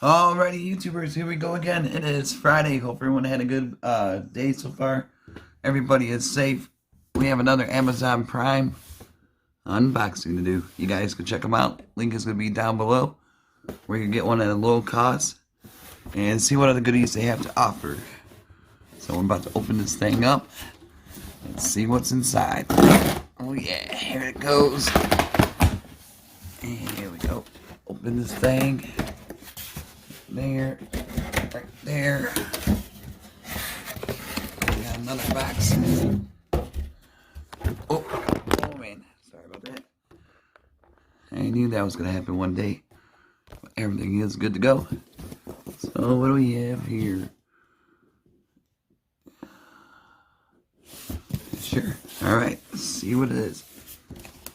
Alrighty, YouTubers, here we go again. It is Friday. Hope everyone had a good day so far. Everybody is safe. We have another Amazon Prime unboxing to do. You guys can check them out. Link is going to be down below, where you can get one at a low cost and see what other goodies they have to offer. So I'm about to open this thing up and see what's inside. Oh yeah, here it goes. And here we go. Open this thing. There, right there. We got another box. Oh man, sorry about that. I knew that was gonna happen one day. But everything is good to go. So what do we have here? Sure. All right. Let's see what it is.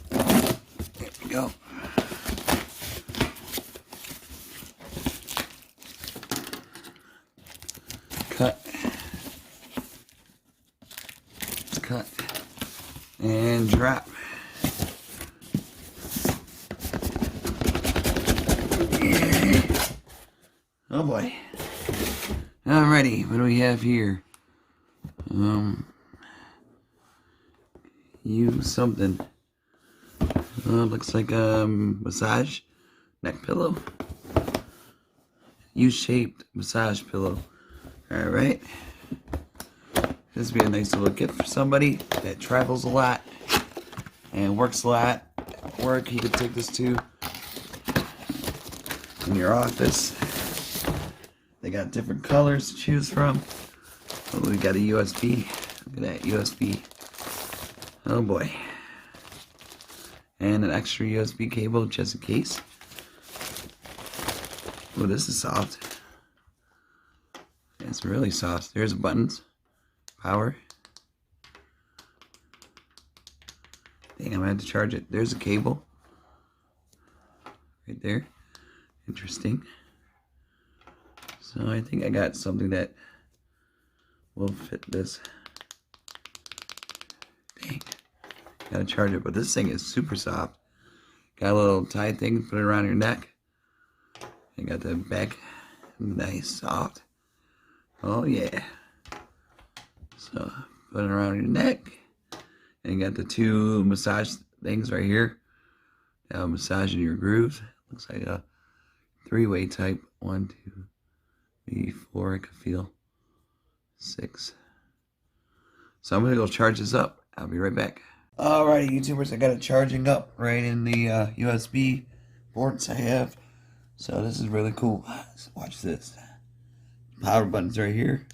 There we go. Cut and drop. Oh boy. Alrighty, what do we have here? Use something. Looks like a massage neck pillow. U-shaped massage pillow. Alright. This would be a nice little gift for somebody that travels a lot and works a lot at work. You could take this to in your office. They got different colors to choose from. Oh, we got a USB. Look at that USB. Oh boy. And an extra USB cable just in case. Oh, this is soft. It's really soft. There's buttons. Power. Dang, I'm gonna have to charge it. There's a cable. Right there. Interesting. So I think I got something that will fit this. Dang. Gotta charge it, but this thing is super soft. Got a little tie thing, put it around your neck. You got the back. Nice, soft. Oh yeah. So put it around your neck, and you got the two massage things right here. Now massaging your grooves. Looks like a three-way type. 1, 2, 3, 4. I can feel 6. So I'm gonna go charge this up. I'll be right back. Alrighty, YouTubers, I got it charging up right in the USB ports I have. So this is really cool. So watch this. Power button's right here.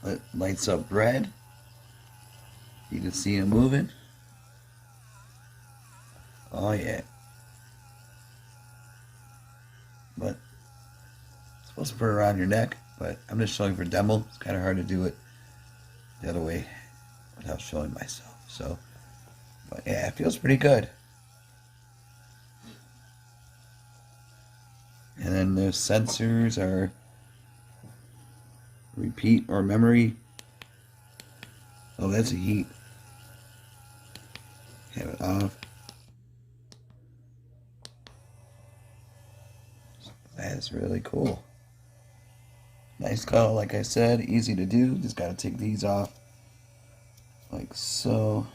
It lights up red. You can see it moving. Oh yeah. But it's supposed to put it around your neck, but I'm just showing for demo. It's kind of hard to do it the other way without showing myself. So, but yeah, it feels pretty good. And then the sensors are repeat or memory. Oh, that's a heat. Have it off. That is really cool. Nice color, like I said, easy to do. Just gotta take these off like so.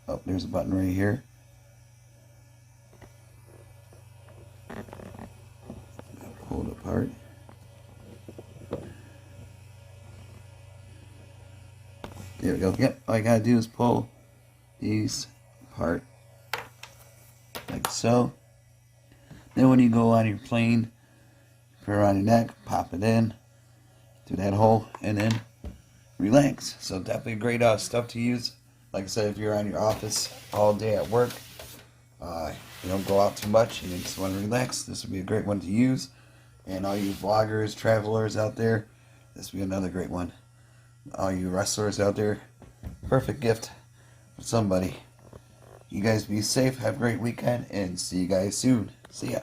Oh, there's a button right here. Pull it apart. There we go. Yep, all you gotta do is pull these apart like so. Then when you go on your plane, put it around your neck, pop it in through that hole, and then relax. So definitely great stuff to use. Like I said, if you're on your office all day at work, you don't go out too much and you just want to relax, this would be a great one to use. And all you vloggers, travelers out there, this would be another great one. All you wrestlers out there, perfect gift for somebody. You guys be safe, have a great weekend, and see you guys soon. See ya.